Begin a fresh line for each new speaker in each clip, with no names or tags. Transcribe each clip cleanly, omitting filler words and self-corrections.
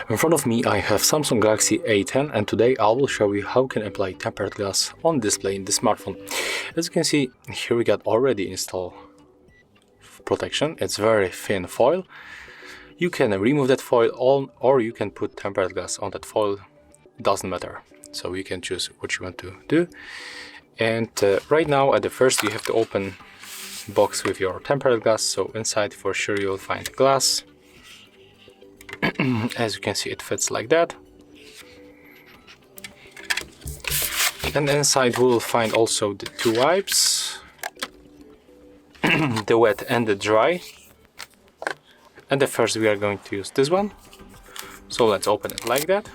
In front of me I have Samsung Galaxy A10, and today I will show you how you can apply tempered glass on display in the smartphone. As you can see, here we got already installed protection. It's very thin foil. You can remove that foil or you can put tempered glass on that foil. It doesn't matter. So you can choose what you want to do. And right now at the first you have to open box with your tempered glass. So inside for sure you'll find glass. As you can see, it fits like that. And inside we will find also the two wipes, the wet and the dry. And the first we are going to use this one. So let's open it like that.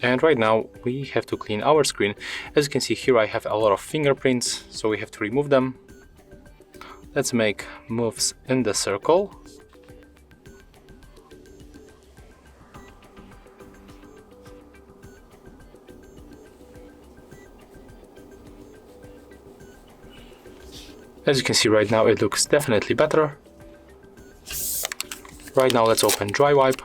And right now we have to clean our screen. As you can see here I have a lot of fingerprints, so we have to remove them. Let's make moves in the circle. As you can see right now it looks definitely better. Right now let's open dry wipe.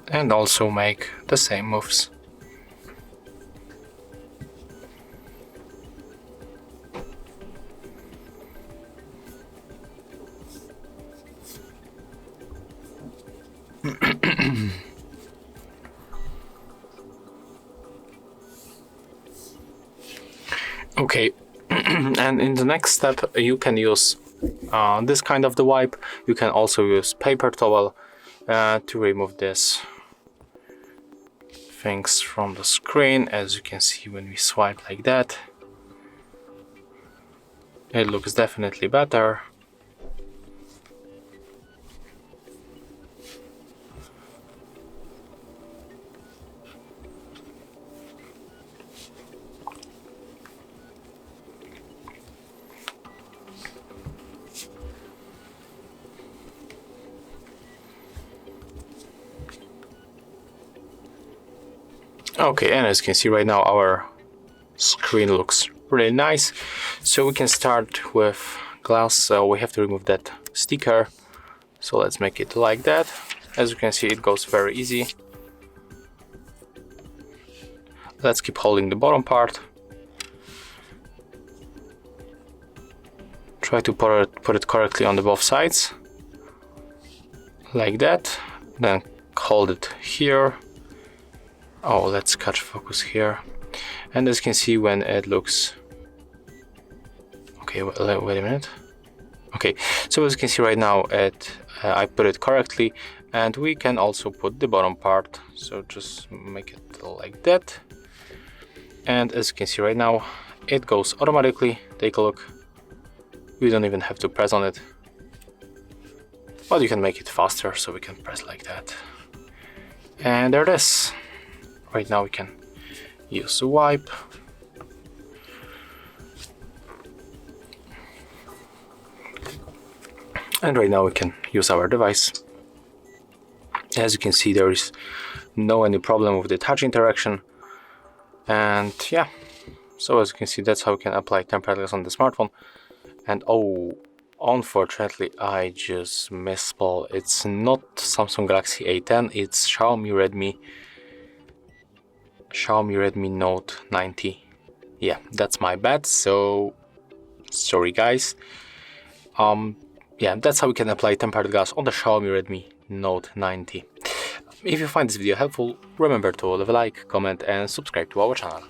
And also make the same moves. Okay, and in the next step you can use this kind of the wipe. You can also use paper towel to remove this things from the screen. As you can see, when we swipe like that, it looks definitely better. Okay, and as you can see right now our screen looks really nice. So we can start with glass. So we have to remove that sticker. So let's make it like that. As you can see it goes very easy. Let's keep holding the bottom part. Try to put it correctly on the both sides. Like that. Then hold it here. Oh, let's catch focus here. And as you can see when it looks... Okay, wait a minute. Okay, so as you can see right now I put it correctly, and we can also put the bottom part. So just make it like that. And as you can see right now it goes automatically. Take a look. We don't even have to press on it. But you can make it faster, so we can press like that. And there it is. Right now we can use a wipe. And right now we can use our device. As you can see there is no any problem with the touch interaction. And yeah, so as you can see that's how we can apply tempered glass on the smartphone. And oh, unfortunately I just misspelled. It's not Samsung Galaxy A10, it's Xiaomi Redmi Note 90. Yeah, that's my bad, so sorry guys. Yeah, that's how we can apply tempered glass on the Xiaomi Redmi Note 90. If you find this video helpful, remember to leave a like, comment and subscribe to our channel.